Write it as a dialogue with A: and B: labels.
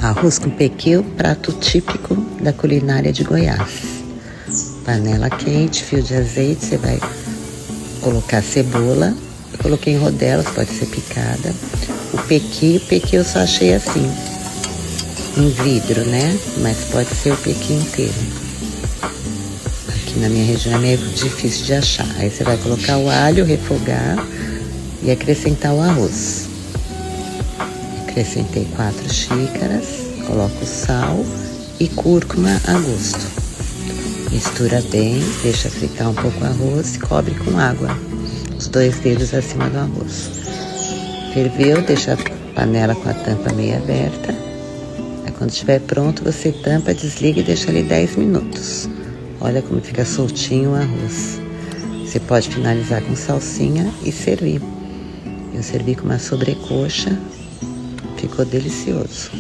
A: Arroz com pequi, prato típico da culinária de Goiás. Panela quente, fio de azeite, você vai colocar cebola. Eu coloquei em rodelas, pode ser picada. O pequi eu só achei assim, em vidro, né? Mas pode ser o pequi inteiro. Aqui na minha região é meio difícil de achar. Aí você vai colocar o alho, refogar e acrescentar o arroz. Acrescentei 4 xícaras, coloco sal e cúrcuma a gosto. Mistura bem, deixa fritar um pouco o arroz e cobre com água, os 2 dedos acima do arroz. Ferveu, deixa a panela com a tampa meio aberta. Aí quando estiver pronto, você tampa, desliga e deixa ali 10 minutos. Olha como fica soltinho o arroz. Você pode finalizar com salsinha e servir. Eu servi com uma sobrecoxa. Ficou delicioso.